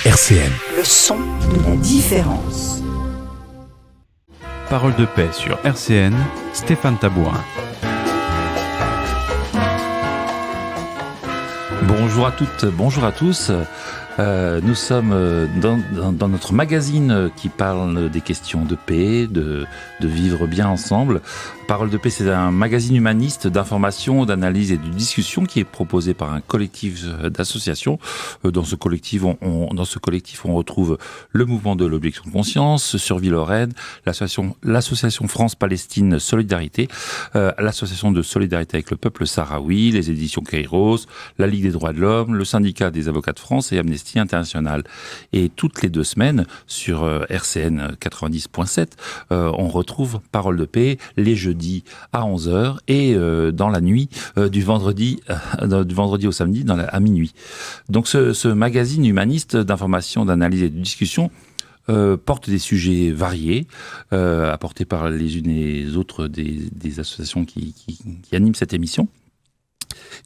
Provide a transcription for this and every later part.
RCN. Le son de la différence. Parole de paix sur RCN, Stéphane Tabourin. Bonjour à toutes, bonjour à tous. Nous sommes dans notre magazine qui parle des questions de paix, de vivre bien ensemble. Parole de paix, c'est un magazine humaniste d'information, d'analyse et de discussion qui est proposé par un collectif d'associations. Dans ce collectif, on retrouve le mouvement de l'objection de conscience, Survie Lorraine, l'association France-Palestine Solidarité, l'association de solidarité avec le peuple sahraoui, les éditions Kairos, la Ligue des droits de l'homme, le syndicat des avocats de France et Amnesty International. Et toutes les 2 semaines, sur RCN 90.7, on retrouve Parole de paix les jeudis à 11h et dans la nuit du vendredi au samedi à minuit. Donc ce magazine humaniste d'information, d'analyse et de discussion porte des sujets variés, apportés par les unes et les autres des associations qui animent cette émission.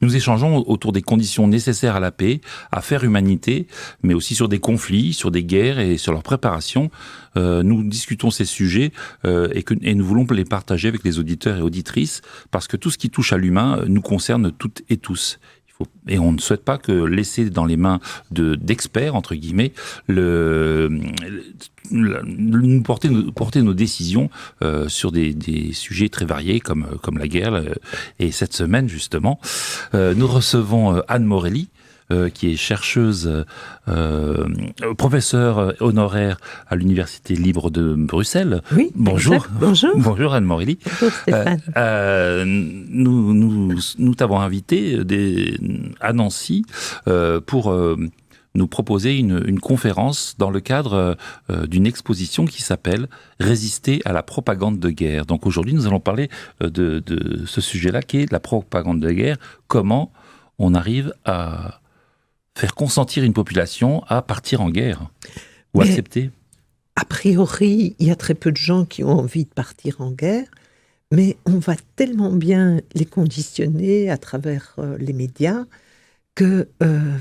Nous échangeons autour des conditions nécessaires à la paix, à faire humanité, mais aussi sur des conflits, sur des guerres et sur leur préparation. Nous discutons ces sujets et nous voulons les partager avec les auditeurs et auditrices parce que tout ce qui touche à l'humain nous concerne toutes et tous. Et on ne souhaite pas que laisser dans les mains d'experts, entre guillemets, nous porter nos décisions sur des sujets très variés comme la guerre. Et cette semaine, justement, nous recevons Anne Morelli, qui est chercheuse, professeure honoraire à l'Université libre de Bruxelles. Oui, bonjour. Exact. Bonjour. Bonjour Anne Morelli. Bonjour Stéphane. Nous t'avons invité à Nancy pour nous proposer une conférence dans le cadre d'une exposition qui s'appelle « Résister à la propagande de guerre ». Donc aujourd'hui, nous allons parler de ce sujet-là qui est la propagande de guerre. Comment on arrive à faire consentir une population à partir en guerre ou accepter. A priori, il y a très peu de gens qui ont envie de partir en guerre, mais on va tellement bien les conditionner à travers les médias que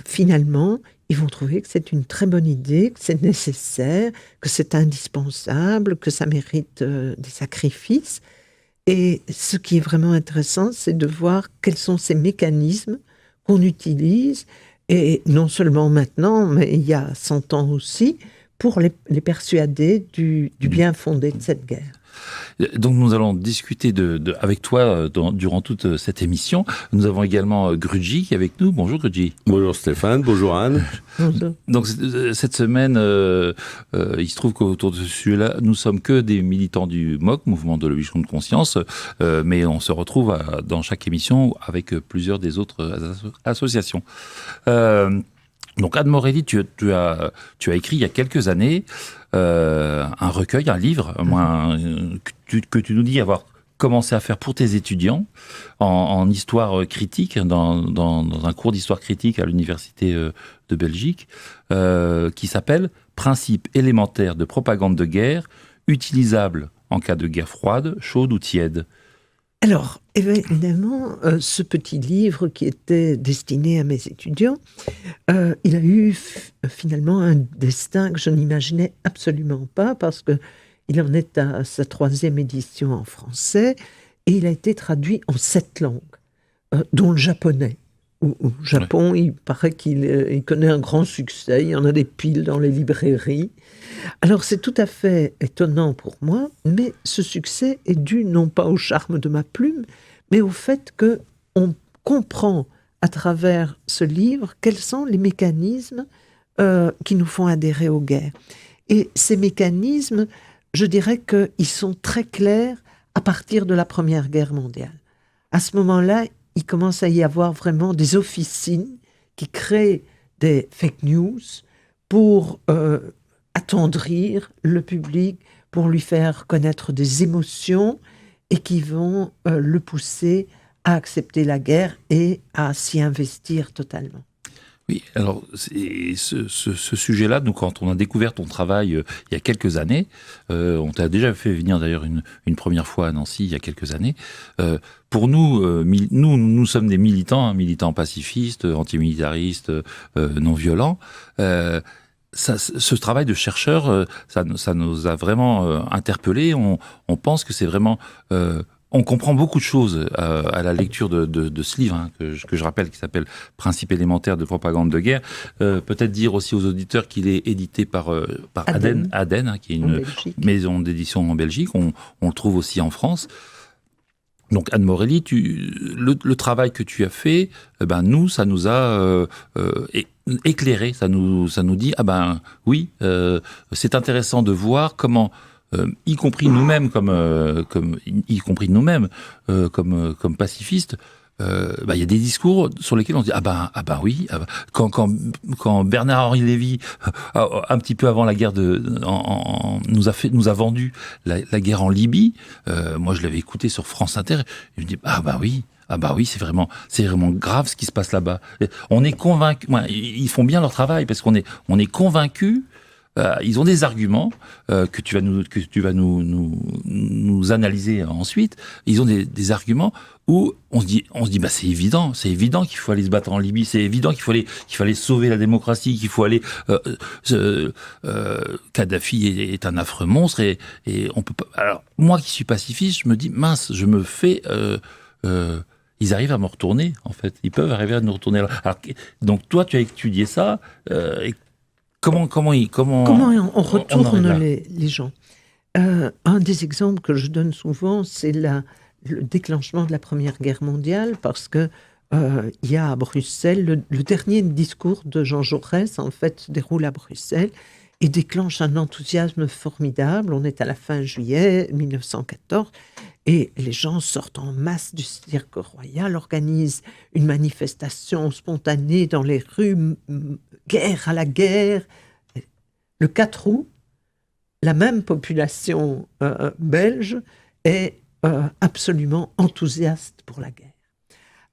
finalement, ils vont trouver que c'est une très bonne idée, que c'est nécessaire, que c'est indispensable, que ça mérite des sacrifices. Et ce qui est vraiment intéressant, c'est de voir quels sont ces mécanismes qu'on utilise, et non seulement maintenant, mais il y a 100 ans aussi, pour les persuader du bien fondé de cette guerre. Donc nous allons discuter avec toi durant toute cette émission. Nous avons également Grudji qui est avec nous. Bonjour Grudji. Bonjour Stéphane, bonjour Anne. Bonjour. Donc cette semaine, il se trouve qu'autour de ce sujet-là, nous sommes que des militants du MOC, Mouvement de l'objection de conscience, mais on se retrouve dans chaque émission avec plusieurs des autres associations. Donc Anne Morelli, tu as écrit il y a quelques années un recueil, un livre, que tu nous dis avoir commencé à faire pour tes étudiants en histoire critique, dans un cours d'histoire critique à l'Université de Belgique, qui s'appelle « Principes élémentaires de propagande de guerre, utilisables en cas de guerre froide, chaude ou tiède ». Alors, évidemment, ce petit livre qui était destiné à mes étudiants, il a eu finalement un destin que je n'imaginais absolument pas, parce qu'il en est à sa 3e édition en français, et il a été traduit en 7 langues, dont le japonais. Au Japon, il paraît qu'il connaît un grand succès, il y en a des piles dans les librairies. Alors c'est tout à fait étonnant pour moi, mais ce succès est dû non pas au charme de ma plume, mais au fait qu'on comprend à travers ce livre quels sont les mécanismes qui nous font adhérer aux guerres. Et ces mécanismes, je dirais qu'ils sont très clairs à partir de la Première Guerre mondiale. À ce moment-là, il commence à y avoir vraiment des officines qui créent des fake news pour attendrir le public, pour lui faire connaître des émotions et qui vont le pousser à accepter la guerre et à s'y investir totalement. Oui, alors ce sujet-là, nous, quand on a découvert ton travail il y a quelques années, on t'a déjà fait venir d'ailleurs une première fois à Nancy il y a quelques années. Pour nous, nous sommes des militants pacifistes, antimilitaristes, non violents. ce travail de chercheur, ça nous a vraiment interpellés. On pense que c'est vraiment... on comprend beaucoup de choses à la lecture de ce livre, que je rappelle, qui s'appelle « Principes élémentaires de propagande de guerre ». Peut-être dire aussi aux auditeurs qu'il est édité par Aden, qui est une maison d'édition en Belgique. On le trouve aussi en France. Donc Anne Morelli, le travail que tu as fait, nous, ça nous a éclairé. Ça nous dit, oui, c'est intéressant de voir comment... y compris nous-mêmes comme pacifistes, il y a des discours sur lesquels on se dit oui. Quand Bernard-Henri Lévy, un petit peu avant la guerre nous a vendu la guerre en Libye, moi je l'avais écouté sur France Inter, et je me dis oui, c'est vraiment grave ce qui se passe là-bas. On est convaincus, ils font bien leur travail parce qu'on est convaincus. Ils ont des arguments que tu vas nous analyser ensuite. Ils ont des arguments où on se dit c'est évident qu'il faut aller se battre en Libye, c'est évident qu'il fallait sauver la démocratie, qu'il faut aller Kadhafi est un affreux monstre et on peut pas. Alors moi qui suis pacifiste, je me dis mince, je me fais ils arrivent à me retourner en fait, ils peuvent arriver à nous retourner. Alors, donc toi tu as étudié ça et Comment on retourne les gens. Un des exemples que je donne souvent, c'est le déclenchement de la Première Guerre mondiale, parce que il y a à Bruxelles, le dernier discours de Jean Jaurès, en fait, se déroule à Bruxelles et déclenche un enthousiasme formidable. On est à la fin juillet 1914 et les gens sortent en masse du Cirque Royal, organisent une manifestation spontanée dans les rues, guerre à la guerre. Le 4 août, la même population belge est absolument enthousiaste pour la guerre.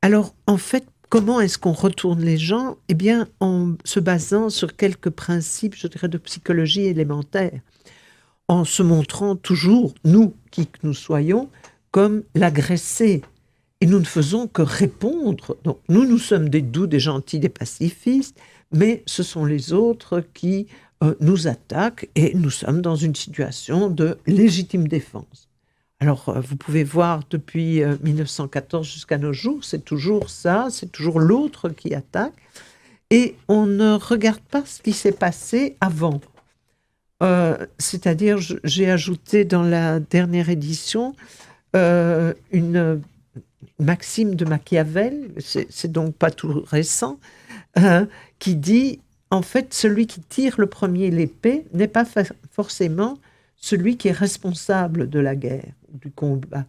Alors, en fait, comment est-ce qu'on retourne les gens ? Eh bien, en se basant sur quelques principes, je dirais, de psychologie élémentaire, en se montrant toujours, nous, qui que nous soyons, comme l'agressé. Et nous ne faisons que répondre. Donc, nous sommes des doux, des gentils, des pacifistes, mais ce sont les autres qui nous attaquent et nous sommes dans une situation de légitime défense. Alors, vous pouvez voir depuis 1914 jusqu'à nos jours, c'est toujours ça, c'est toujours l'autre qui attaque. Et on ne regarde pas ce qui s'est passé avant. C'est-à-dire, j'ai ajouté dans la dernière édition une maxime de Machiavel, c'est donc pas tout récent, qui dit, en fait, celui qui tire le premier l'épée n'est pas forcément celui qui est responsable de la guerre, du combat.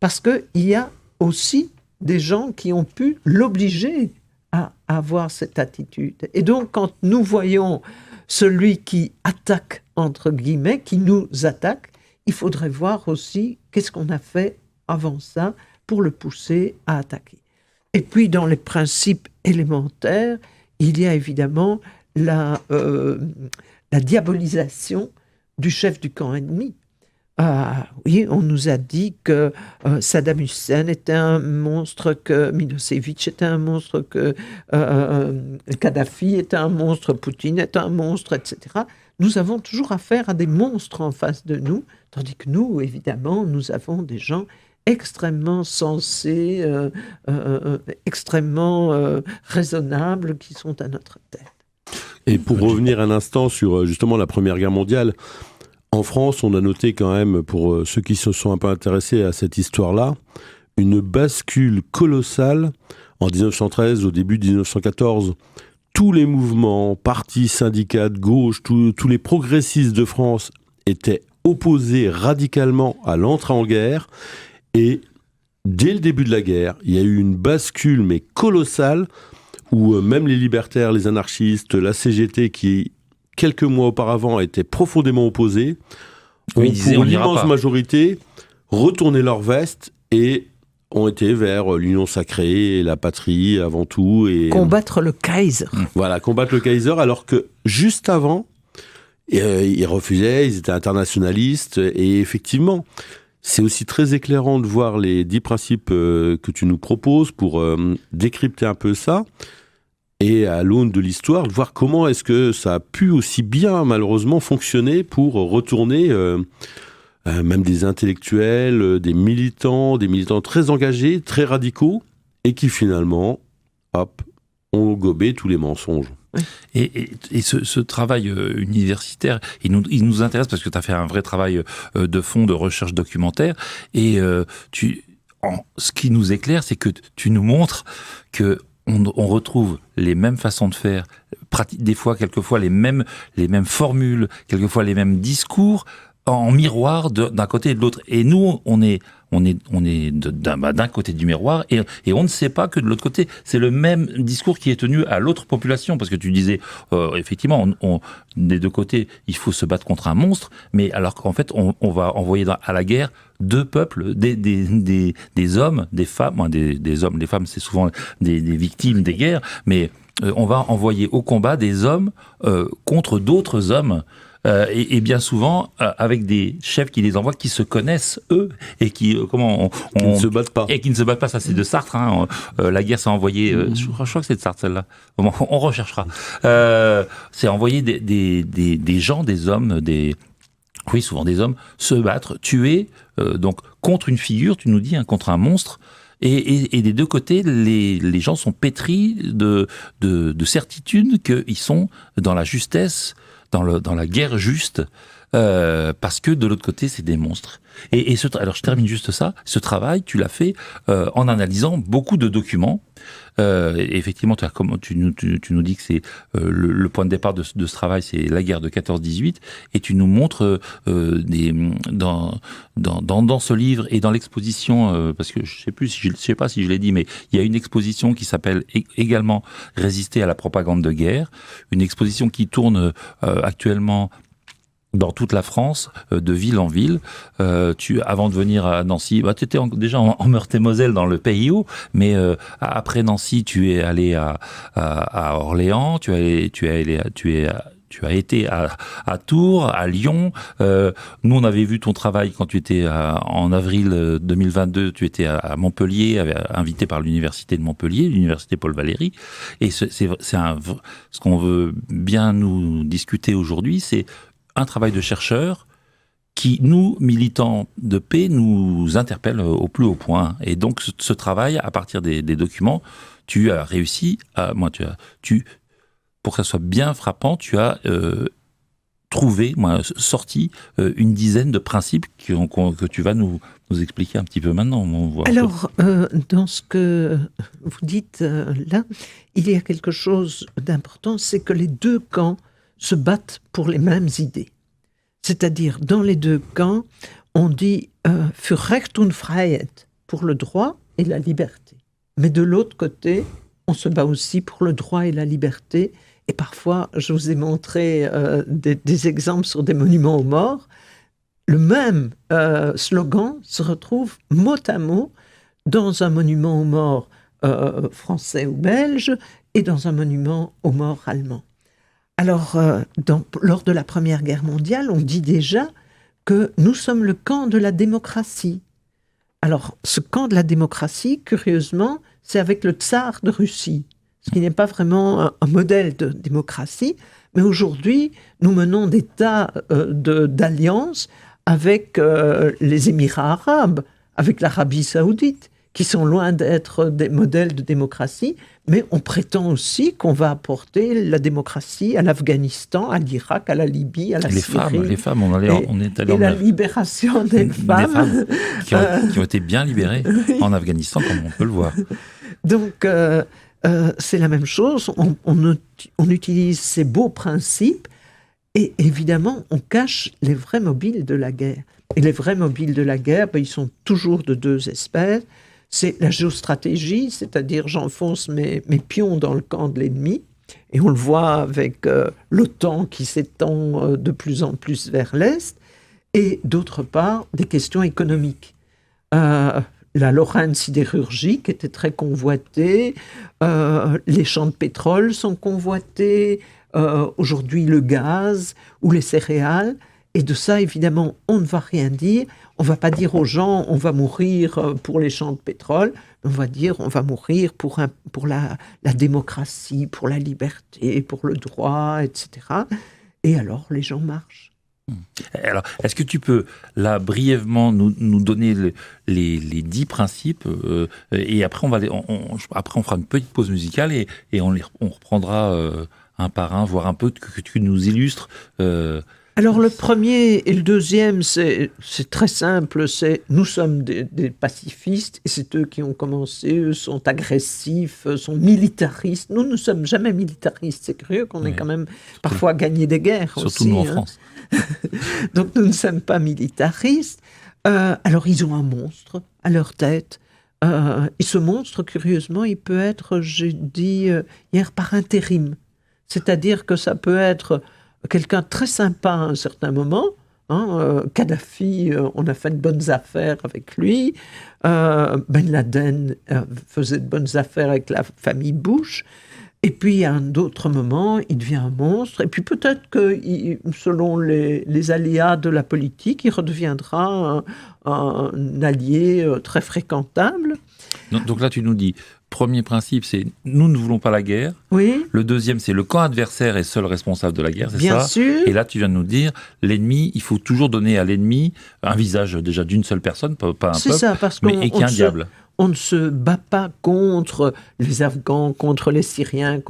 Parce qu'il y a aussi des gens qui ont pu l'obliger à avoir cette attitude. Et donc, quand nous voyons celui qui attaque, entre guillemets, qui nous attaque, il faudrait voir aussi qu'est-ce qu'on a fait avant ça pour le pousser à attaquer. Et puis, dans les principes élémentaires, il y a évidemment la diabolisation du chef du camp ennemi. Oui, on nous a dit que Saddam Hussein était un monstre, que Milosevic était un monstre, que Kadhafi était un monstre, Poutine est un monstre, etc. Nous avons toujours affaire à des monstres en face de nous, tandis que nous, évidemment, nous avons des gens extrêmement sensés, extrêmement raisonnables qui sont à notre tête. Et pour revenir un instant sur justement la Première Guerre mondiale, en France, on a noté quand même, pour ceux qui se sont un peu intéressés à cette histoire-là, une bascule colossale en 1913, au début de 1914. Tous les mouvements, partis, syndicats de gauche, tous les progressistes de France étaient opposés radicalement à l'entrée en guerre. Et dès le début de la guerre, il y a eu une bascule, mais colossale, où même les libertaires, les anarchistes, la CGT, qui quelques mois auparavant étaient profondément opposés, ont pour l'immense majorité retourné leur veste et ont été vers l'union sacrée, la patrie avant tout. Et combattre le Kaiser. Voilà, combattre le Kaiser, alors que juste avant, ils refusaient, ils étaient internationalistes, et effectivement, c'est aussi très éclairant de voir les 10 principes que tu nous proposes pour décrypter un peu ça. et à l'aune de l'histoire, de voir comment est-ce que ça a pu aussi bien, malheureusement, fonctionner pour retourner même des intellectuels, des militants très engagés, très radicaux, et qui finalement, hop, ont gobé tous les mensonges. Et ce travail universitaire, il nous intéresse parce que tu as fait un vrai travail de fond, de recherche documentaire, et ce qui nous éclaire, c'est que tu nous montres que on retrouve les mêmes façons de faire, quelquefois les mêmes formules, quelquefois les mêmes discours, en miroir d'un côté et de l'autre. Et nous, on est d'un côté du miroir et on ne sait pas que de l'autre côté, c'est le même discours qui est tenu à l'autre population. Parce que tu disais, effectivement, des deux côtés, il faut se battre contre un monstre, mais alors qu'en fait, on va envoyer à la guerre deux peuples, des hommes, des femmes, des hommes, les femmes, c'est souvent des victimes des guerres, mais on va envoyer au combat des hommes contre d'autres hommes. Et bien souvent avec des chefs qui les envoient, qui se connaissent eux et qui qui ne se battent pas. Et qui ne se battent pas. Ça, c'est de Sartre. Hein. La guerre, c'est envoyé. Je crois que c'est de Sartre celle-là. On recherchera. C'est envoyer des gens, des hommes, souvent des hommes, se battre, tuer, donc contre une figure. Tu nous dis, contre un monstre. Et des deux côtés, les gens sont pétris de certitude qu'ils sont dans la justesse, dans la guerre juste, parce que de l'autre côté, c'est des monstres. Alors, je termine juste ça. Ce travail, tu l'as fait en analysant beaucoup de documents. Et effectivement, tu nous dis que c'est le point de départ de ce travail, c'est la guerre de 14-18, et tu nous montres dans ce livre et dans l'exposition, parce que je sais pas si je l'ai dit, mais il y a une exposition qui s'appelle également Résister à la propagande de guerre, une exposition qui tourne actuellement dans toute la France, de ville en ville. Avant de venir à Nancy, tu étais déjà en Meurthe-et-Moselle, dans le Pays Haut, mais après Nancy, tu es allé à Orléans, tu as été à Tours, à Lyon. Nous, on avait vu ton travail quand tu étais en avril 2022, tu étais à Montpellier, invité par l'université de Montpellier, l'université Paul Valéry. Et ce qu'on veut bien nous discuter aujourd'hui, c'est un travail de chercheur qui, nous, militants de paix, nous interpelle au plus haut point. Et donc, ce travail, à partir des documents, tu as réussi pour que ça soit bien frappant, tu as sorti une dizaine de principes que tu vas nous expliquer un petit peu maintenant. Alors, dans ce que vous dites là, il y a quelque chose d'important, c'est que les deux camps se battent pour les mêmes idées. C'est-à-dire, dans les deux camps, on dit für Recht und Freiheit, pour le droit et la liberté. Mais de l'autre côté, on se bat aussi pour le droit et la liberté. Et parfois, je vous ai montré des exemples sur des monuments aux morts. Le même slogan se retrouve mot à mot dans un monument aux morts français ou belge et dans un monument aux morts allemand. Alors, lors de la Première Guerre mondiale, on dit déjà que nous sommes le camp de la démocratie. Alors, ce camp de la démocratie, curieusement, c'est avec le tsar de Russie, ce qui n'est pas vraiment un modèle de démocratie, mais aujourd'hui, nous menons des tas d'alliances avec les Émirats arabes, avec l'Arabie saoudite, qui sont loin d'être des modèles de démocratie, mais on prétend aussi qu'on va apporter la démocratie à l'Afghanistan, à l'Irak, à la Libye, à la Syrie. Les femmes, on est allé et la libération des femmes. Des femmes qui ont été bien libérées en Afghanistan, comme on peut le voir. Donc, c'est la même chose. On utilise ces beaux principes et évidemment, on cache les vrais mobiles de la guerre. Et les vrais mobiles de la guerre, ils sont toujours de deux espèces. C'est la géostratégie, c'est-à-dire j'enfonce mes pions dans le camp de l'ennemi, et on le voit avec l'OTAN qui s'étend de plus en plus vers l'Est, et d'autre part, des questions économiques. La Lorraine sidérurgique était très convoitée, les champs de pétrole sont convoités, aujourd'hui le gaz ou les céréales, Et de ça, évidemment, on ne va rien dire. On ne va pas dire aux gens, on va mourir pour les champs de pétrole. On va dire, on va mourir pour la démocratie, pour la liberté, pour le droit, etc. Et alors, les gens marchent. Alors, est-ce que tu peux, là, brièvement, nous donner les 10 principes et après, on fera une petite pause musicale et on reprendra un par un, voir un peu que tu nous illustres. Alors, le premier et le deuxième, c'est très simple. Nous sommes des pacifistes et c'est eux qui ont commencé. Eux sont agressifs, sont militaristes. Nous ne sommes jamais militaristes. C'est curieux qu'on ait quand même parfois gagné des guerres surtout aussi. Nous en France. Donc, nous ne sommes pas militaristes. Alors, ils ont un monstre à leur tête. Et ce monstre, curieusement, il peut être, j'ai dit hier, par intérim. C'est-à-dire que ça peut être quelqu'un de très sympa à un certain moment. Kadhafi, on a fait de bonnes affaires avec lui. Ben Laden faisait de bonnes affaires avec la famille Bush. Et puis, à un autre moment, il devient un monstre. Et puis, peut-être que, selon les aléas de la politique, il redeviendra un allié très fréquentable. Donc là, tu nous dis, premier principe, c'est nous ne voulons pas la guerre. Oui. Le deuxième, c'est le camp adversaire est seul responsable de la guerre, c'est Bien ça. sûr. Et là, tu viens de nous dire, l'ennemi, il faut toujours donner à l'ennemi un visage déjà d'une seule personne, pas un peuple, ça, parce et qui est un diable. On ne se bat pas contre les Afghans, contre les Syriens,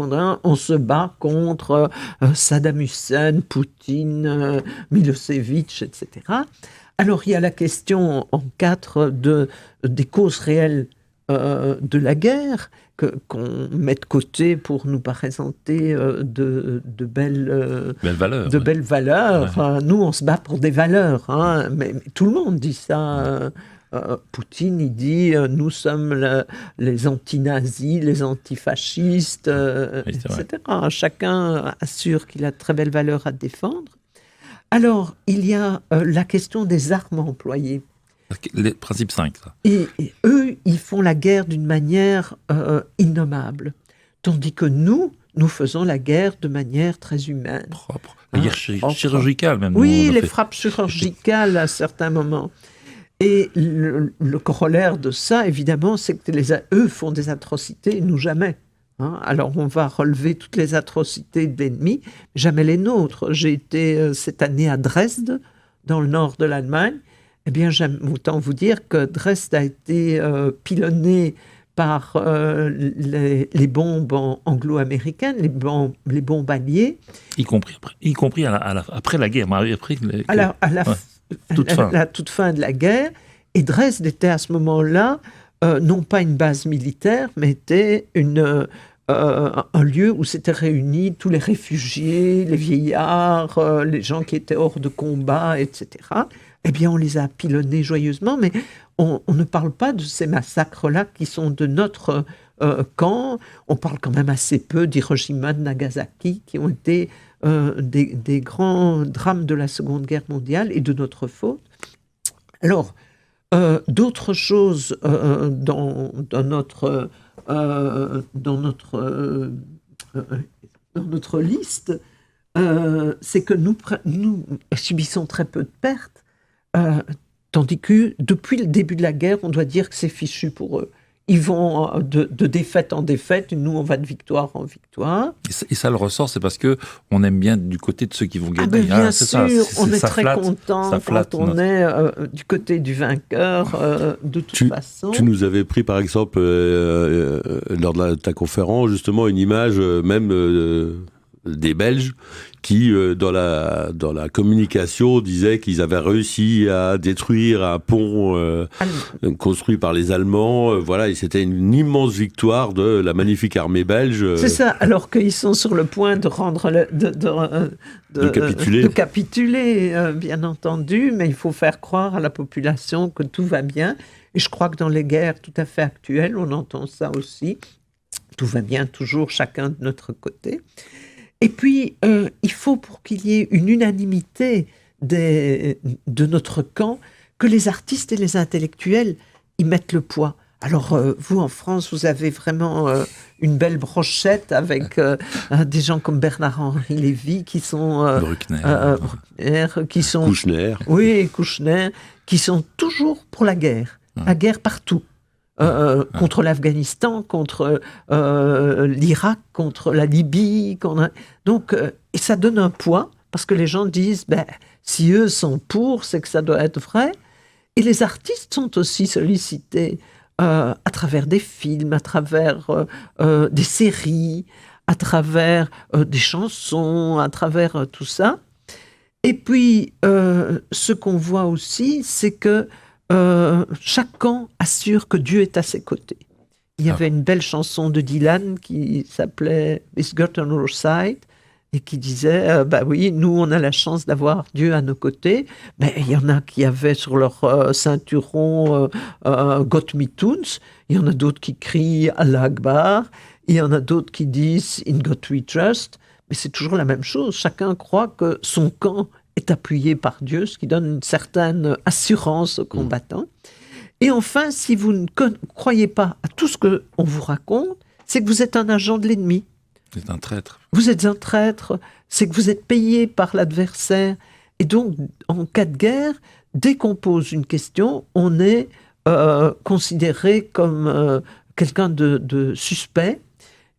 on se bat contre Saddam Hussein, Poutine, Milosevic, etc. Alors, il y a la question en 4 des causes réelles de la guerre qu'on met de côté pour nous présenter de belles valeurs. Belles valeurs. Ouais. Nous, on se bat pour des valeurs, mais tout le monde dit ça. Poutine, il dit nous sommes les anti-nazis, les antifascistes, etc. Chacun assure qu'il a de très belles valeurs à défendre. Alors, il y a la question des armes employées. Le principe 5, ça. Et eux, ils font la guerre d'une manière innommable. Tandis que nous faisons la guerre de manière très humaine. Propre. La guerre chirurgicale, même. Oui, les frappes chirurgicales à certains moments. Et le corollaire de ça, évidemment, c'est que eux font des atrocités, nous jamais. Alors, on va relever toutes les atrocités de l'ennemi, jamais les nôtres. J'ai été cette année à Dresde, dans le nord de l'Allemagne. Eh bien, j'aime autant vous dire que Dresde a été pilonnée par les bombes anglo-américaines, les bombes alliées. Y compris après la guerre. La toute fin de la guerre. Et Dresde était à ce moment-là, non pas une base militaire, mais était un lieu où s'étaient réunis tous les réfugiés, les vieillards, les gens qui étaient hors de combat, etc. Eh bien, on les a pilonnés joyeusement, mais on ne parle pas de ces massacres-là qui sont de notre camp. On parle quand même assez peu d'Hiroshima, de Nagasaki, qui ont été des grands drames de la Seconde Guerre mondiale et de notre faute. Alors, d'autres choses dans notre liste, c'est que nous subissons très peu de pertes, tandis que depuis le début de la guerre, on doit dire que c'est fichu pour eux. Ils vont de défaite en défaite, et nous, on va de victoire en victoire. Et ça, le ressort, c'est parce qu'on aime bien du côté de ceux qui vont gagner. Bien sûr, on est très content quand on est du côté du vainqueur, de toute façon. Tu nous avais pris, par exemple, lors de ta conférence, justement, une image même des Belges qui, dans la communication, disaient qu'ils avaient réussi à détruire un pont construit par les Allemands. Voilà, et c'était une immense victoire de la magnifique armée belge. C'est ça, alors qu'ils sont sur le point de capituler, bien entendu, mais il faut faire croire à la population que tout va bien. Et je crois que dans les guerres tout à fait actuelles, on entend ça aussi. Tout va bien, toujours chacun de notre côté. Et puis, il faut, pour qu'il y ait une unanimité de notre camp, que les artistes et les intellectuels y mettent le poids. Alors, vous, en France, vous avez vraiment une belle brochette avec des gens comme Bernard-Henri Lévy qui sont... Bruckner, qui sont... Kouchner. Oui, Kouchner, qui sont toujours pour la guerre. La guerre partout. Contre l'Afghanistan, contre l'Irak, contre la Libye. Donc, et ça donne un poids, parce que les gens disent, si eux sont pour, c'est que ça doit être vrai. Et les artistes sont aussi sollicités à travers des films, à travers des séries, à travers des chansons, à travers tout ça. Et puis, ce qu'on voit aussi, c'est que chaque camp assure que Dieu est à ses côtés. Il y avait une belle chanson de Dylan qui s'appelait « Is God on our side ?» et qui disait oui, nous, on a la chance d'avoir Dieu à nos côtés. Mais il y en a qui avaient sur leur ceinturon Got Me Tunes. Il y en a d'autres qui crient Allah Akbar. Il y en a d'autres qui disent In God We Trust. Mais c'est toujours la même chose. Chacun croit que son camp est appuyé par Dieu, ce qui donne une certaine assurance aux combattants. Et enfin, si vous ne croyez pas à tout ce qu'on vous raconte, c'est que vous êtes un agent de l'ennemi. Vous êtes un traître. Vous êtes un traître, c'est que vous êtes payé par l'adversaire. Et donc, en cas de guerre, dès qu'on pose une question, on est considéré comme quelqu'un de suspect.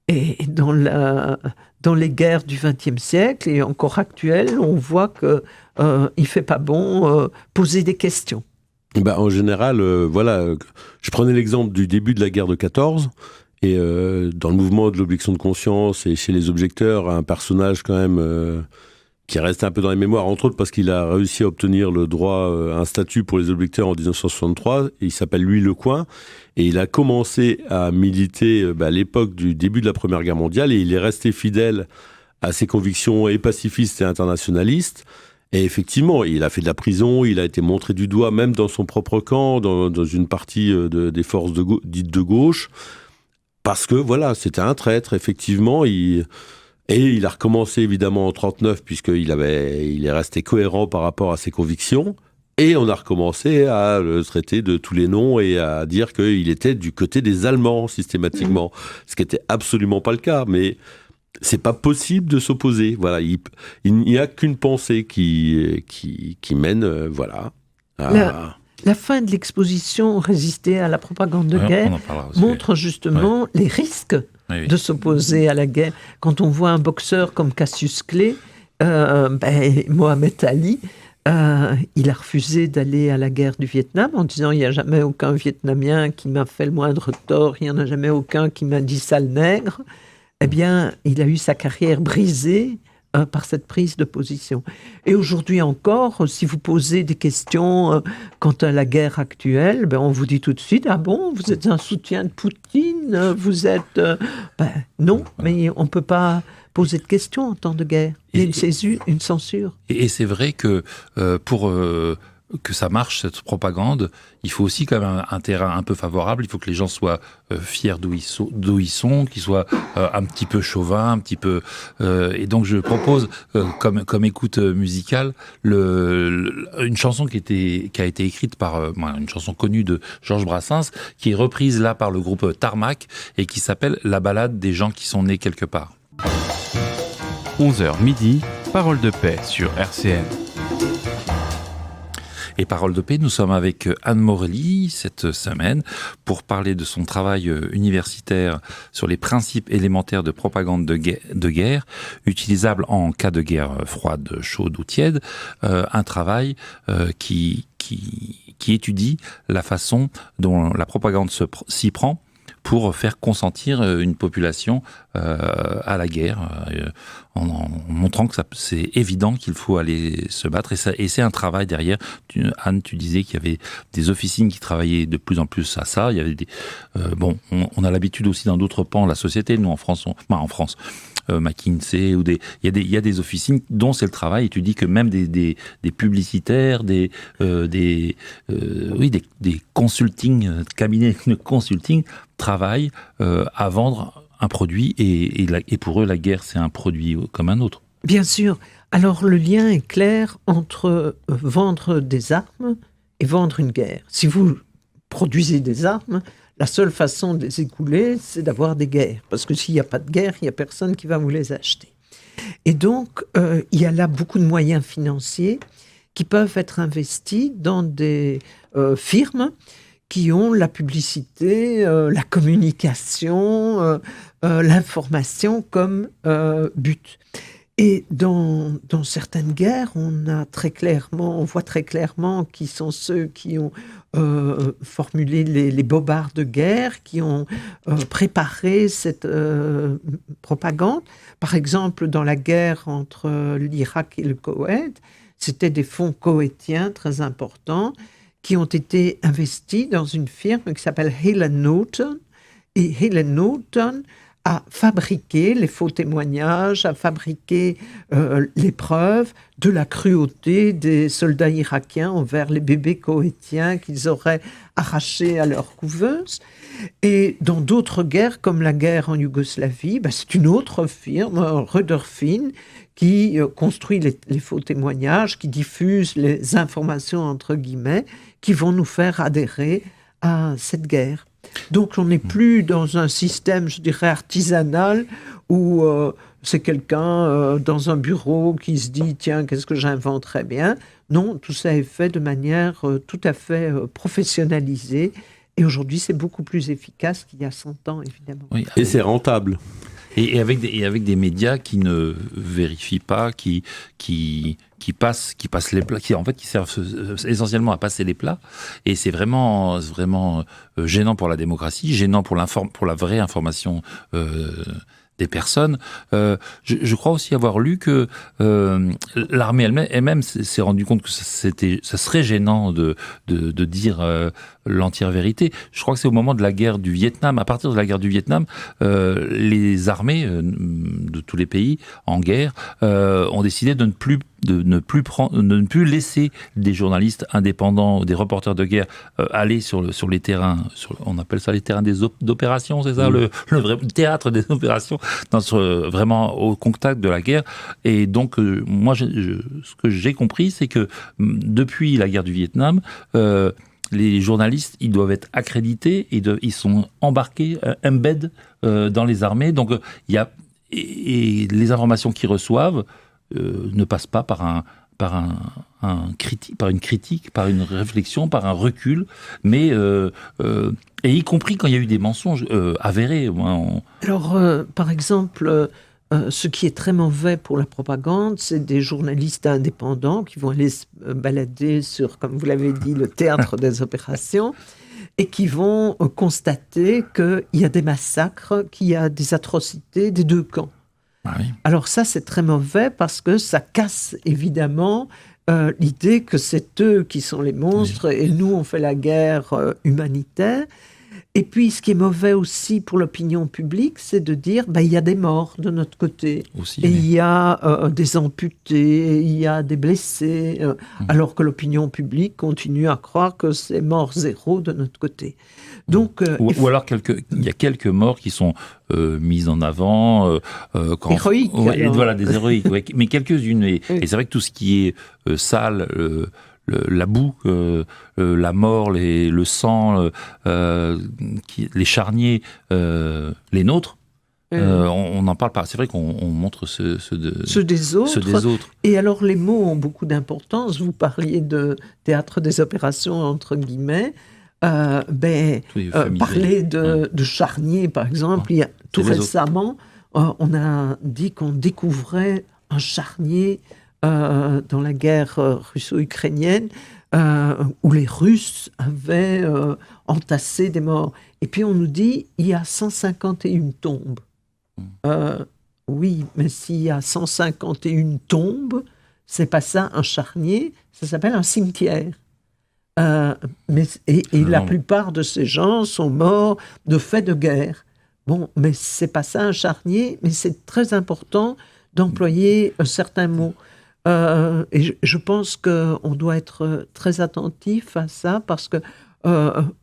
Et dans les guerres du XXe siècle et encore actuelles, on voit qu'il ne fait pas bon poser des questions. En général, je prenais l'exemple du début de la guerre de 14, et dans le mouvement de l'objection de conscience et chez les objecteurs, un personnage quand même qui reste un peu dans les mémoires, entre autres parce qu'il a réussi à obtenir le droit, un statut pour les objecteurs en 1963, et il s'appelle Louis Lecoing, et il a commencé à militer à l'époque du début de la Première Guerre mondiale, et il est resté fidèle à ses convictions et pacifistes et internationalistes. Et effectivement, il a fait de la prison, il a été montré du doigt, même dans son propre camp, dans une partie des forces dites de gauche, parce que c'était un traître, effectivement. Et il a recommencé évidemment en 1939, puisqu'il est resté cohérent par rapport à ses convictions. Et on a recommencé à le traiter de tous les noms et à dire qu'il était du côté des Allemands systématiquement, ce qui n'était absolument pas le cas. Mais c'est pas possible de s'opposer. Voilà, il n'y a qu'une pensée qui mène, La fin de l'exposition Résister à la propagande de guerre montre justement les risques de s'opposer à la guerre. Quand on voit un boxeur comme Cassius Clay, Mohamed Ali, il a refusé d'aller à la guerre du Vietnam en disant « il n'y a jamais aucun Vietnamien qui m'a fait le moindre tort, il n'y en a jamais aucun qui m'a dit sale nègre ». Eh bien, il a eu sa carrière brisée par cette prise de position. Et aujourd'hui encore, si vous posez des questions quant à la guerre actuelle, on vous dit tout de suite « Ah bon, vous êtes un soutien de Poutine, vous êtes... » Non, mais on ne peut pas poser de questions en temps de guerre. Il y a une censure. Et c'est vrai que pour que ça marche, cette propagande, il faut aussi quand même un terrain un peu favorable. Il faut que les gens soient fiers d'où ils sont, qu'ils soient un petit peu chauvins, un petit peu... et donc je propose, comme écoute musicale, une chanson qui a été écrite par... une chanson connue de Georges Brassens, qui est reprise là par le groupe Tarmac, et qui s'appelle « La balade des gens qui sont nés quelque part ». 11h midi, Parole de paix sur RCN. Et Parole de paix, nous sommes avec Anne Morelli cette semaine pour parler de son travail universitaire sur les principes élémentaires de propagande de guerre, utilisables en cas de guerre froide, chaude ou tiède. Un travail qui étudie la façon dont la propagande s'y prend pour faire consentir une population à la guerre, en montrant que c'est évident qu'il faut aller se battre. Et c'est un travail derrière. Anne, tu disais qu'il y avait des officines qui travaillaient de plus en plus à ça. Il y avait on a l'habitude aussi dans d'autres pans de la société. Nous, en France, McKinsey, il y a des officines dont c'est le travail. Et tu dis que même des publicitaires, des consulting, cabinets de consulting travaillent à vendre un produit et pour eux la guerre c'est un produit comme un autre. Bien sûr. Alors le lien est clair entre vendre des armes et vendre une guerre. Si vous produisez des armes, la seule façon de les écouler, c'est d'avoir des guerres. Parce que s'il n'y a pas de guerre, il n'y a personne qui va vous les acheter. Et donc, il y a là beaucoup de moyens financiers qui peuvent être investis dans des firmes qui ont la publicité, la communication, l'information comme but. Et dans certaines guerres, on voit très clairement qui sont ceux qui ont formulé les bobards de guerre, qui ont préparé cette propagande. Par exemple, dans la guerre entre l'Irak et le Koweït, c'était des fonds koweïtiens très importants qui ont été investis dans une firme qui s'appelle Hale & Norton. Et Hale & Norton a fabriqué les faux témoignages, a fabriqué les preuves de la cruauté des soldats irakiens envers les bébés koweïtiens qu'ils auraient arrachés à leur couveuse. Et dans d'autres guerres, comme la guerre en Yougoslavie, c'est une autre firme, Rudderfin, qui construit les faux témoignages, qui diffuse les informations, entre guillemets, qui vont nous faire adhérer à cette guerre. Donc, on n'est plus dans un système, je dirais, artisanal, où c'est quelqu'un dans un bureau qui se dit « Tiens, qu'est-ce que j'inventerais bien ?» Non, tout ça est fait de manière tout à fait professionnalisée. Et aujourd'hui, c'est beaucoup plus efficace qu'il y a 100 ans, évidemment. Oui, et c'est rentable. Et avec des médias qui ne vérifient pas, qui passent les plats, qui servent essentiellement à passer les plats. Et c'est vraiment gênant pour la démocratie, gênant pour la vraie information des personnes. Je crois aussi avoir lu que l'armée elle-même s'est rendu compte que ça serait gênant de dire l'entière vérité. Je crois que c'est au moment de la guerre du Vietnam. À partir de la guerre du Vietnam, les armées de tous les pays en guerre ont décidé de ne plus laisser des journalistes indépendants, des reporters de guerre aller sur les terrains, on appelle ça les terrains d'opération, c'est ça, le vrai théâtre des opérations, vraiment au contact de la guerre. Et donc, moi, ce que j'ai compris, c'est que depuis la guerre du Vietnam, les journalistes, ils doivent être accrédités, ils sont embarqués, embed dans les armées. Donc, et les informations qu'ils reçoivent ne passent pas par une critique, par une réflexion, par un recul, mais et y compris quand il y a eu des mensonges avérés. Alors, par exemple, ce qui est très mauvais pour la propagande, c'est des journalistes indépendants qui vont aller se balader sur, comme vous l'avez dit, le théâtre des opérations, et qui vont constater qu'il y a des massacres, qu'il y a des atrocités des deux camps. Ah oui. Alors ça, c'est très mauvais parce que ça casse évidemment l'idée que c'est eux qui sont les monstres et nous, on fait la guerre humanitaire. Et puis, ce qui est mauvais aussi pour l'opinion publique, c'est de dire il y a des morts de notre côté. Aussi, et il y a des amputés, il y a des blessés, alors que l'opinion publique continue à croire que c'est mort zéro de notre côté. Donc, ou alors, il y a quelques morts qui sont mises en avant. Héroïques. Voilà, des héroïques. Ouais, mais quelques-unes. Et c'est vrai que tout ce qui est sale... la boue, la mort, le sang, les charniers, les nôtres, on n'en parle pas. C'est vrai qu'on montre ceux des autres. Et alors, les mots ont beaucoup d'importance. Vous parliez de théâtre des opérations, entre guillemets. Parler de charniers, par exemple. Il y a, tout récemment, on a dit qu'on découvrait un charnier dans la guerre russo-ukrainienne, où les Russes avaient entassé des morts. Et puis on nous dit, il y a 151 tombes. Oui, mais s'il y a 151 tombes, c'est pas ça un charnier, ça s'appelle un cimetière. La plupart de ces gens sont morts de fait de guerre. Bon, mais c'est pas ça un charnier, mais c'est très important d'employer certains mots. Et je pense qu'on doit être très attentif à ça parce que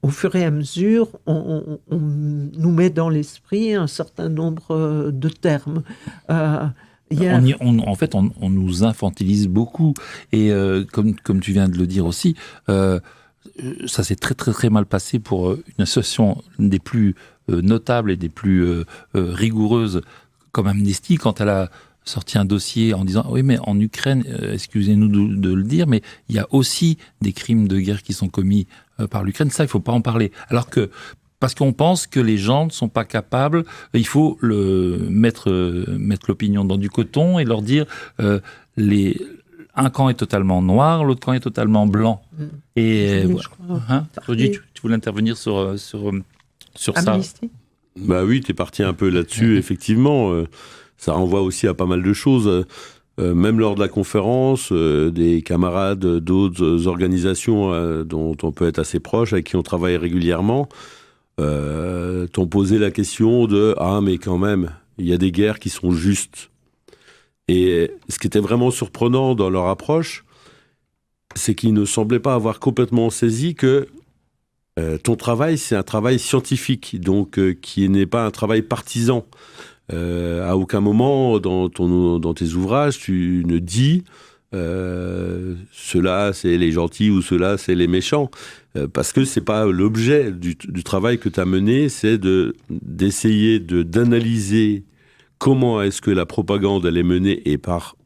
au fur et à mesure, on nous met dans l'esprit un certain nombre de termes. En fait, on nous infantilise beaucoup. Et comme tu viens de le dire aussi, ça s'est très très très mal passé pour une association des plus notables et des plus rigoureuses comme Amnesty, quand elle a sorti un dossier en disant « Oui, mais en Ukraine, excusez-nous de le dire, mais il y a aussi des crimes de guerre qui sont commis par l'Ukraine. Ça, il ne faut pas en parler. » Alors que, parce qu'on pense que les gens ne sont pas capables, il faut mettre l'opinion dans du coton et leur dire un camp est totalement noir, l'autre camp est totalement blanc. Et Claudie, tu voulais intervenir sur ça. Bah oui, tu es parti un peu là-dessus, effectivement. Ça renvoie aussi à pas mal de choses. Même lors de la conférence, des camarades d'autres organisations dont on peut être assez proche, avec qui on travaille régulièrement, t'ont posé la question de « Ah, mais quand même, il y a des guerres qui sont justes ». Et ce qui était vraiment surprenant dans leur approche, c'est qu'ils ne semblaient pas avoir complètement saisi que ton travail, c'est un travail scientifique, donc qui n'est pas un travail partisan. À aucun moment dans tes ouvrages, tu ne dis ceux-là, c'est les gentils ou ceux-là, c'est les méchants. Parce que c'est pas l'objet du travail que tu as mené, c'est d'essayer d'analyser comment est-ce que la propagande elle est menée, et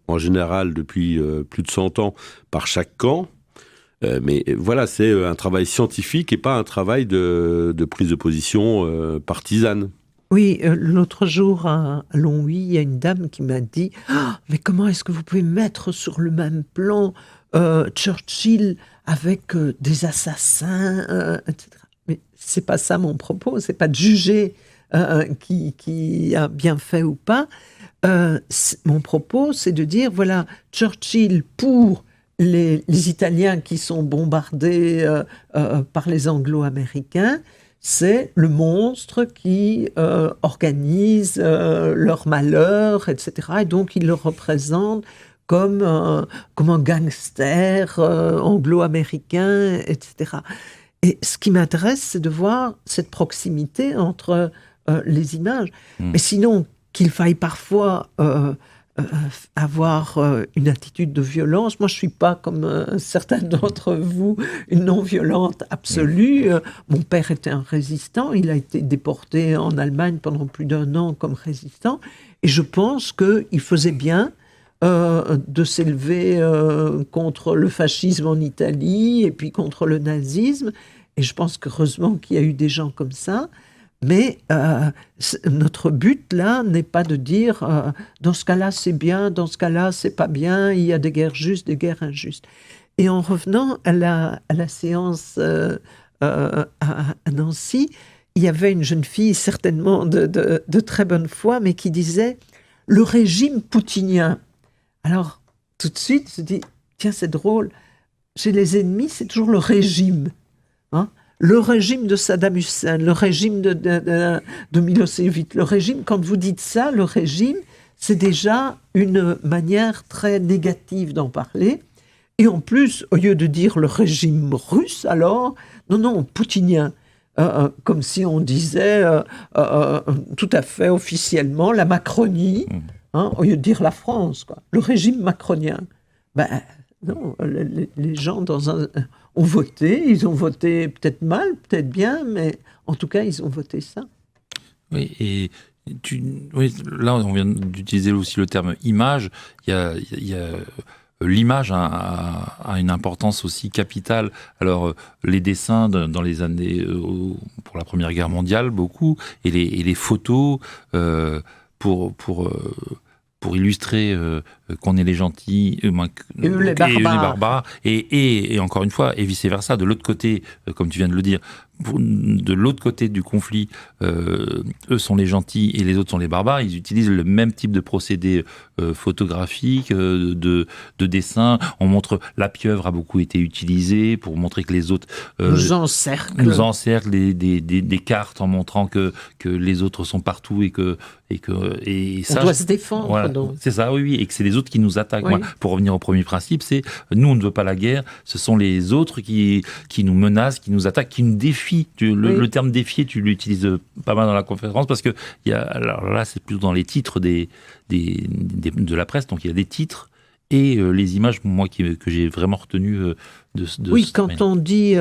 en général depuis plus de 100 ans, par chaque camp. Mais voilà, c'est un travail scientifique et pas un travail de prise de position partisane. Oui, l'autre jour à Longwy, il y a une dame qui m'a dit « Mais comment est-ce que vous pouvez mettre sur le même plan Churchill avec des assassins, etc. » Mais c'est pas ça mon propos, c'est pas de juger qui a bien fait ou pas. Mon propos, c'est de dire, voilà, Churchill pour les Italiens qui sont bombardés par les Anglo-Américains, c'est le monstre qui organise leur malheur, etc. Et donc, il le représente comme un gangster anglo-américain, etc. Et ce qui m'intéresse, c'est de voir cette proximité entre les images. Mais sinon, qu'il faille parfois avoir une attitude de violence. Moi, je ne suis pas, comme certains d'entre vous, une non-violente absolue. Mon père était un résistant. Il a été déporté en Allemagne pendant plus d'1 an comme résistant. Et je pense qu'il faisait bien de s'élever contre le fascisme en Italie et puis contre le nazisme. Et je pense qu'heureusement qu'il y a eu des gens comme ça. Mais notre but, là, n'est pas de dire dans ce cas-là, c'est bien, dans ce cas-là, c'est pas bien, il y a des guerres justes, des guerres injustes. Et en revenant à la séance à Nancy, il y avait une jeune fille, certainement de très bonne foi, mais qui disait « le régime poutinien ». Alors, tout de suite, je dis « tiens, c'est drôle, chez les ennemis, c'est toujours le régime, hein ». Le régime de Saddam Hussein, le régime de Milosevic, le régime, quand vous dites ça, le régime, c'est déjà une manière très négative d'en parler. Et en plus, au lieu de dire le régime russe, alors, non, poutinien. Comme si on disait tout à fait officiellement la Macronie, hein, au lieu de dire la France, quoi. Le régime macronien. Ben non, les gens ont voté, ils ont voté peut-être mal, peut-être bien, mais en tout cas, ils ont voté ça. Oui, et là, on vient d'utiliser aussi le terme image. Il y a l'image a une importance aussi capitale. Alors, les dessins dans les années pour la Première Guerre mondiale, beaucoup, et les photos pour illustrer qu'on est les gentils et les barbares. Et encore une fois, et vice-versa, de l'autre côté, comme tu viens de le dire, de l'autre côté du conflit, eux sont les gentils et les autres sont les barbares. Ils utilisent le même type de procédé photographique, de dessin. On montre la pieuvre a beaucoup été utilisée pour montrer que les autres nous encerclent des cartes en montrant que les autres sont partout et ça, on doit se défendre. Voilà, donc. C'est ça, oui, et que c'est les autres qui nous attaquent. Oui. Moi, pour revenir au premier principe, c'est nous on ne veut pas la guerre. Ce sont les autres qui nous menacent, qui nous attaquent, qui nous défient. Le terme défier, tu l'utilises pas mal dans la conférence parce que alors là, c'est plutôt dans les titres de la presse. Donc il y a des titres et les images, moi, que j'ai vraiment retenues de Oui, ce quand domaine. on dit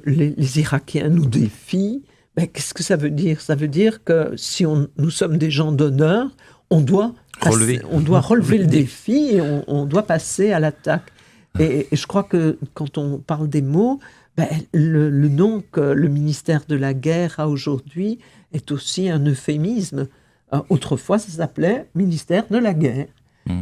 les Irakiens nous défient, ben, qu'est-ce que ça veut dire? Ça veut dire que si nous sommes des gens d'honneur, on doit relever le défi et on doit passer à l'attaque. Et je crois que quand on parle des mots, ben, le nom que le ministère de la Guerre a aujourd'hui est aussi un euphémisme. Autrefois, ça s'appelait ministère de la Guerre.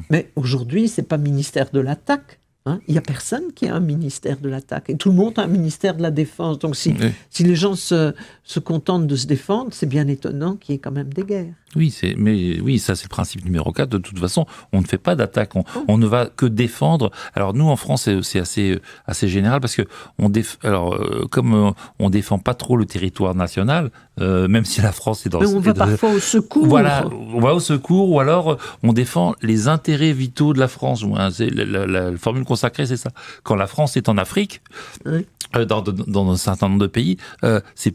Mais aujourd'hui, c'est pas ministère de l'attaque. Hein. Il n'y a personne qui a un ministère de l'attaque. Et tout le monde a un ministère de la défense. Donc si les gens se contentent de se défendre, c'est bien étonnant qu'il y ait quand même des guerres. Oui, ça c'est le principe numéro 4. De toute façon, on ne fait pas d'attaque, on ne va que défendre. Alors nous, en France, c'est assez général parce que comme on défend pas trop le territoire national, même si la France est dans... Mais on va parfois au secours. Voilà, on va au secours ou alors on défend les intérêts vitaux de la France. C'est la formule consacrée, c'est ça. Quand la France est en Afrique... Oui. Dans un certain nombre de pays,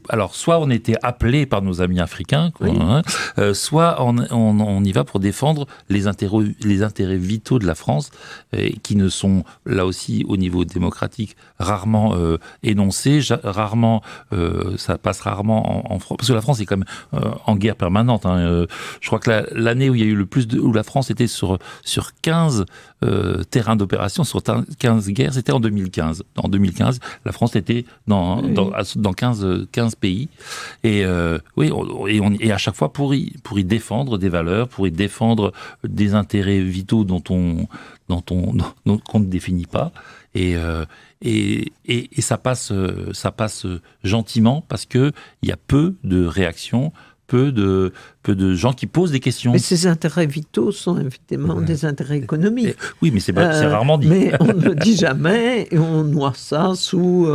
alors soit on était appelé par nos amis africains, quoi, oui. Soit on y va pour défendre les intérêts vitaux de la France, qui ne sont là aussi au niveau démocratique rarement énoncés, rarement ça passe rarement en France, parce que la France est quand même en guerre permanente. Je crois que l'année où il y a eu le plus où la France était sur 15 terrains d'opération, sur 15 guerres, c'était en 2015. En 2015, la France était dans 15 pays. Et et à chaque fois pour y défendre des valeurs, pour y défendre des intérêts vitaux qu'on ne définit pas. Et ça passe gentiment parce que il y a peu de réactions, peu de gens qui posent des questions. Mais ces intérêts vitaux sont évidemment des intérêts économiques. Oui, mais c'est rarement dit. Mais on ne le dit jamais et on noie ça sous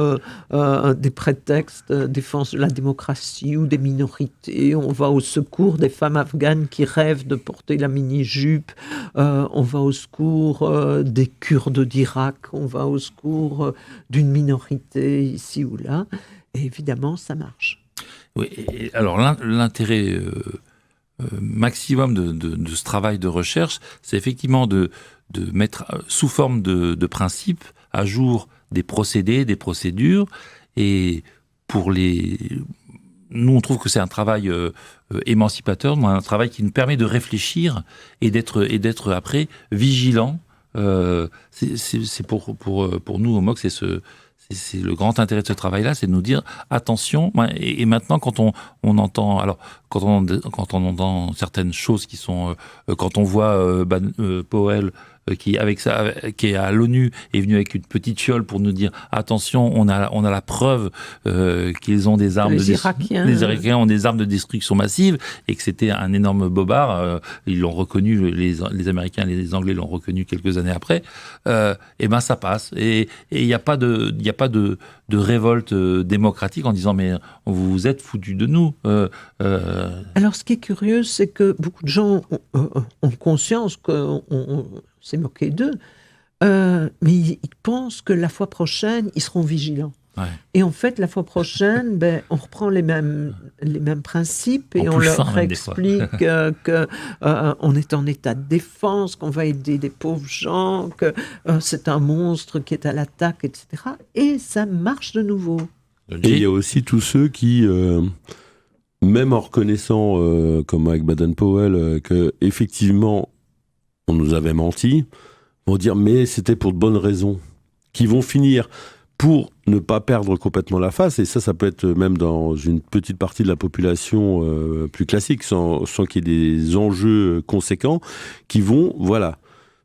des prétextes défense de la démocratie ou des minorités. On va au secours des femmes afghanes qui rêvent de porter la mini-jupe. On va au secours des Kurdes d'Irak. On va au secours d'une minorité ici ou là. Et évidemment, ça marche. Oui, alors l'intérêt maximum de ce travail de recherche, c'est effectivement de mettre sous forme de principes à jour des procédés, des procédures, et nous on trouve que c'est un travail émancipateur, un travail qui nous permet de réfléchir et d'être après vigilant. C'est pour nous au MOC, c'est le grand intérêt de ce travail-là, c'est de nous dire attention. Et maintenant, quand on entend, alors quand on entend certaines choses qui sont, quand on voit Powell qui est à l'ONU est venu avec une petite fiole pour nous dire attention, on a la preuve qu'ils ont des armes les Irakiens ont des armes de destruction massive et que c'était un énorme bobard. Ils l'ont reconnu, les Américains, les Anglais l'ont reconnu quelques années après. Et ben ça passe et il n'y a pas de révolte démocratique en disant mais vous vous êtes foutus de nous. Alors ce qui est curieux, c'est que beaucoup de gens ont conscience qu'on s'est moqué d'eux, mais ils pensent que la fois prochaine, ils seront vigilants. Ouais. Et en fait, la fois prochaine, on reprend les mêmes principes et on leur explique qu'on est en état de défense, qu'on va aider des pauvres gens, que c'est un monstre qui est à l'attaque, etc. Et ça marche de nouveau. Et il y a aussi tous ceux qui, même en reconnaissant, comme avec Baden-Powell, qu'effectivement, on nous avait menti, vont dire mais c'était pour de bonnes raisons, qui vont finir pour ne pas perdre complètement la face, et ça peut être même dans une petite partie de la population plus classique, sans qu'il y ait des enjeux conséquents, qui vont,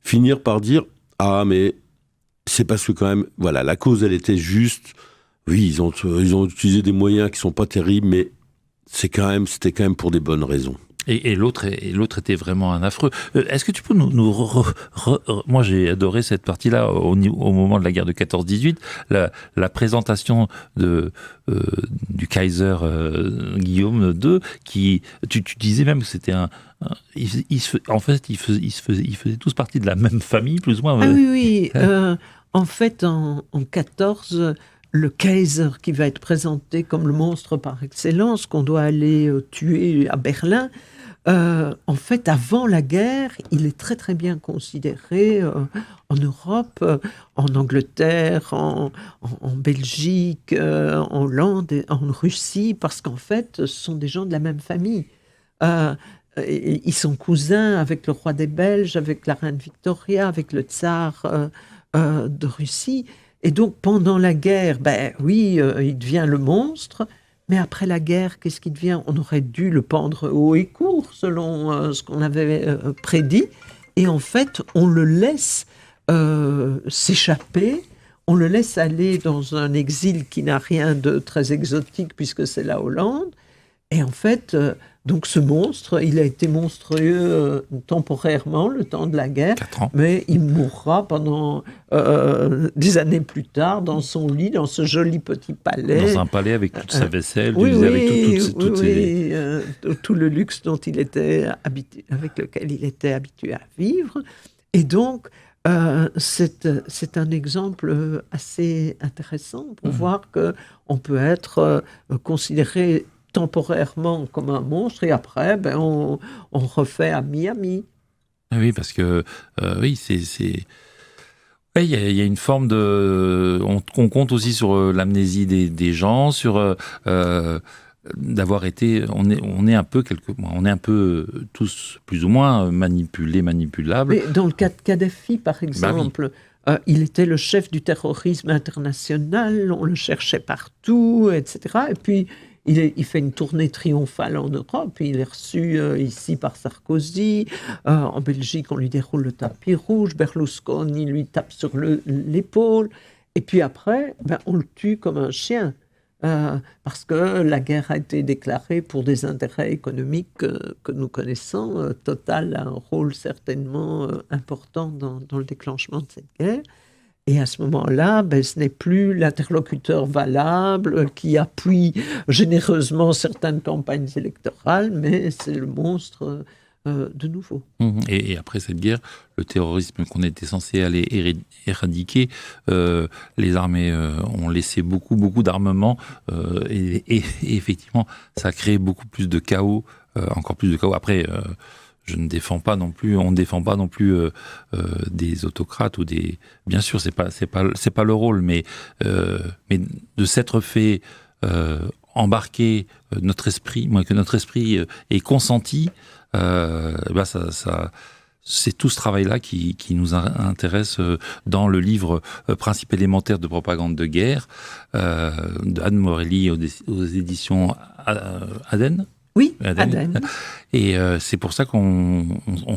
finir par dire ah mais c'est parce que quand même, la cause elle était juste, oui ils ont utilisé des moyens qui sont pas terribles, mais c'était quand même pour des bonnes raisons. Et l'autre était vraiment un affreux. Est-ce que tu peux moi j'ai adoré cette partie-là au moment de la guerre de 14-18, la présentation du Kaiser Guillaume II, qui tu disais même que c'était ils faisaient tous partie de la même famille, plus ou moins. Ah oui. En fait, en 14, le Kaiser qui va être présenté comme le monstre par excellence qu'on doit aller tuer à Berlin, en fait, avant la guerre, il est très très bien considéré en Europe, en Angleterre, en Belgique, en Hollande, en Russie, parce qu'en fait, ce sont des gens de la même famille. Ils sont cousins avec le roi des Belges, avec la reine Victoria, avec le tsar de Russie. Et donc, pendant la guerre, il devient le monstre. Mais après la guerre, qu'est-ce qui devient ? On aurait dû le pendre haut et court, selon ce qu'on avait prédit. Et en fait, on le laisse s'échapper. On le laisse aller dans un exil qui n'a rien de très exotique, puisque c'est la Hollande. Et en fait, donc ce monstre, il a été monstrueux temporairement, le temps de la guerre, 4 ans. mais il mourra pendant des années plus tard, dans son lit, dans ce joli petit palais. Dans un palais avec toute sa vaisselle, avec toutes ses... tout le luxe dont il était avec lequel il était habitué à vivre. Et donc, c'est un exemple assez intéressant pour voir qu'on peut être considéré temporairement comme un monstre et après, on refait à Miami. Oui, parce que il y a une forme de... On compte aussi sur l'amnésie des gens, sur d'avoir été... On est un peu tous plus ou moins manipulables. Mais dans le cas de Kadhafi, par exemple, il était le chef du terrorisme international, on le cherchait partout, etc. Et puis, il fait une tournée triomphale en Europe, il est reçu ici par Sarkozy, en Belgique on lui déroule le tapis rouge, Berlusconi lui tape sur l'épaule, et puis après on le tue comme un chien, parce que la guerre a été déclarée pour des intérêts économiques que nous connaissons. Total a un rôle certainement important dans le déclenchement de cette guerre. Et à ce moment-là, ce n'est plus l'interlocuteur valable qui appuie généreusement certaines campagnes électorales, mais c'est le monstre de nouveau. Et après cette guerre, le terrorisme qu'on était censé aller éradiquer, les armées ont laissé beaucoup d'armements et effectivement, ça a créé beaucoup plus de chaos, encore plus de chaos. Après... on ne défend pas non plus des autocrates ou des. Bien sûr, c'est pas le rôle, mais de s'être fait embarquer notre esprit, que notre esprit ait consenti, c'est tout ce travail-là qui nous intéresse dans le livre Principe élémentaire de propagande de guerre d'Anne Morelli aux éditions Aden. Oui, Aden. Et c'est pour ça qu'on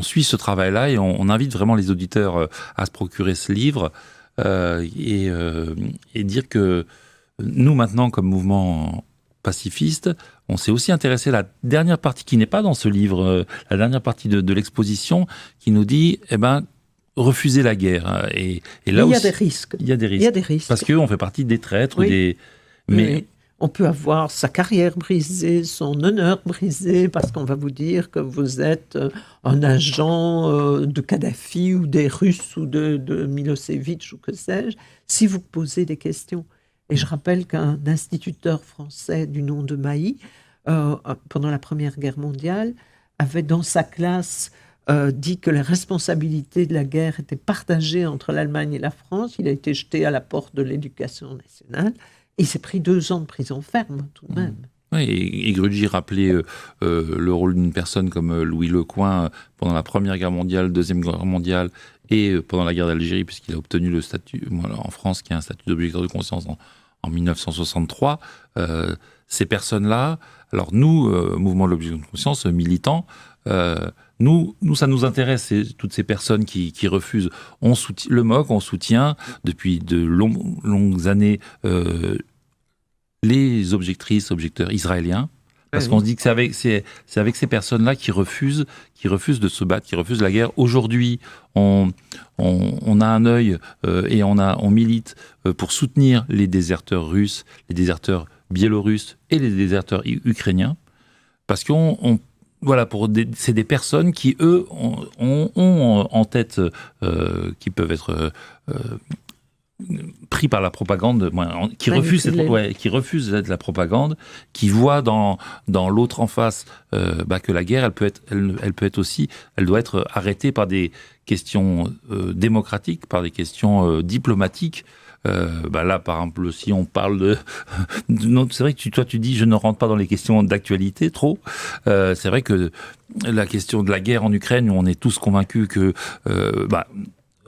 suit ce travail-là et on invite vraiment les auditeurs à se procurer ce livre et dire que nous, maintenant, comme mouvement pacifiste, on s'est aussi intéressé à la dernière partie qui n'est pas dans ce livre, la dernière partie de l'exposition qui nous dit, refuser la guerre. Et là il y aussi, a des risques. Il y a des risques. Parce qu'on fait partie des traîtres, oui. Mais on peut avoir sa carrière brisée, son honneur brisé, parce qu'on va vous dire que vous êtes un agent de Kadhafi ou des Russes ou de Milosevic ou que sais-je, si vous posez des questions. Et je rappelle qu'un instituteur français du nom de Mailly, pendant la Première Guerre mondiale, avait dans sa classe dit que les responsabilités de la guerre étaient partagées entre l'Allemagne et la France. Il a été jeté à la porte de l'éducation nationale. Il s'est pris 2 ans de prison ferme, tout de même. Oui, et Grugy rappelait le rôle d'une personne comme Louis Lecoing pendant la Première Guerre mondiale, Deuxième Guerre mondiale et pendant la guerre d'Algérie, puisqu'il a obtenu le statut, en France, qui est un statut d'objecteur de conscience en 1963. Ces personnes-là, alors nous, Mouvement de l'objection de conscience, militants, nous, ça nous intéresse, toutes ces personnes qui refusent. On soutient le MOC, on soutient depuis de longues années les objecteurs israéliens, parce qu'on se dit que c'est avec ces personnes-là qui refusent de se battre, qui refusent la guerre. Aujourd'hui, on a un œil et on milite pour soutenir les déserteurs russes, les déserteurs biélorusses et les déserteurs ukrainiens, parce c'est des personnes qui, eux, ont en tête, qui peuvent être pris par la propagande, qui refuse de la propagande, qui voit dans l'autre en face que la guerre, elle doit être arrêtée par des questions démocratiques, par des questions diplomatiques. Là, par exemple, si on parle non, c'est vrai que toi tu dis je ne rentre pas dans les questions d'actualité trop. C'est vrai que la question de la guerre en Ukraine, on est tous convaincus que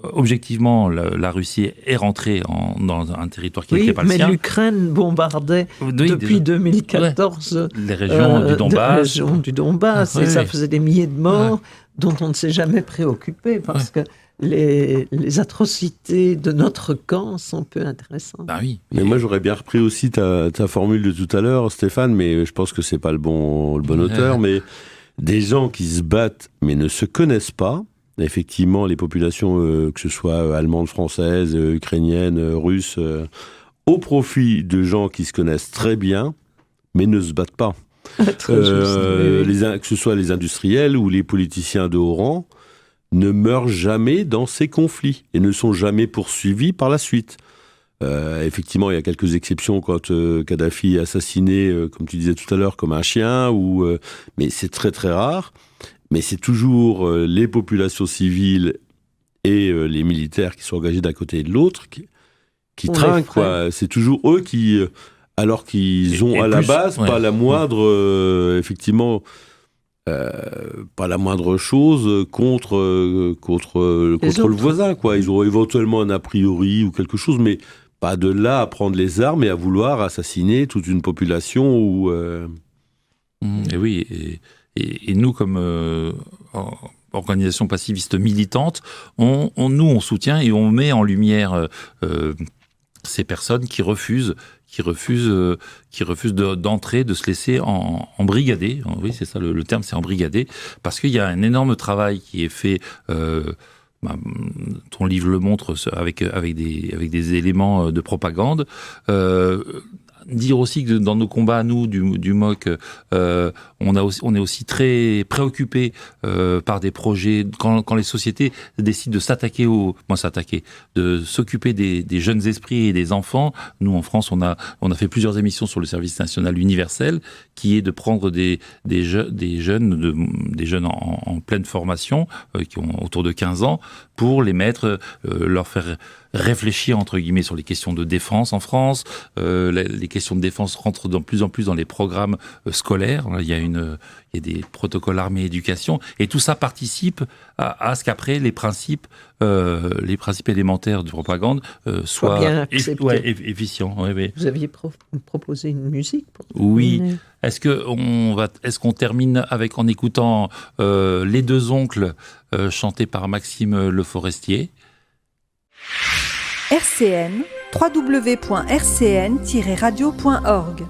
objectivement, la Russie est rentrée dans un territoire qui n'était pas le sien. Mais l'Ukraine bombardait depuis 2014 les régions du Donbass. Et ça faisait des milliers de morts dont on ne s'est jamais préoccupé parce que les atrocités de notre camp sont peu intéressantes. Oui. Mais moi, j'aurais bien repris aussi ta formule de tout à l'heure, Stéphane, mais je pense que c'est pas le bon auteur. Mais des gens qui se battent mais ne se connaissent pas. Effectivement, les populations, que ce soit allemandes, françaises, ukrainiennes, russes, au profit de gens qui se connaissent très bien, mais ne se battent pas. Que ce soit les industriels ou les politiciens de haut rang, ne meurent jamais dans ces conflits et ne sont jamais poursuivis par la suite. Effectivement, il y a quelques exceptions quand Kadhafi est assassiné, comme tu disais tout à l'heure, comme un chien, mais c'est très très rare. Mais c'est toujours les populations civiles et les militaires qui sont engagés d'un côté et de l'autre qui trinquent, quoi. C'est toujours eux qui, alors qu'ils ont à la base pas la moindre, effectivement, pas la moindre chose contre le voisin, quoi. Ils ont éventuellement un a priori ou quelque chose, mais pas de là à prendre les armes et à vouloir assassiner toute une population. Et oui. Et nous, comme organisation pacifiste militante, on soutient et on met en lumière ces personnes qui refusent d'entrer, de se laisser embrigader. Oui, c'est ça, le terme, c'est embrigader, parce qu'il y a un énorme travail qui est fait. Ton livre le montre avec des éléments de propagande. Dire aussi que dans nos combats, nous, du MOC, on est aussi très préoccupés par des projets, quand les sociétés décident de de s'occuper des jeunes esprits et des enfants. Nous, en France, on a fait plusieurs émissions sur le service national universel, qui est de prendre des jeunes en pleine formation, qui ont autour de 15 ans, pour les mettre, leur faire réfléchir, entre guillemets, sur les questions de défense en France. Les questions de défense rentrent de plus en plus dans les programmes scolaires. Il y a des protocoles armée-éducation, et tout ça participe à ce qu'après les principes élémentaires de propagande soient bien acceptés. Efficients. Oui. Vous aviez proposé une musique pour Oui. Est-ce qu'on termine en écoutant Les Deux Oncles, chantés par Maxime Le Forestier? RCN, www.rcn-radio.org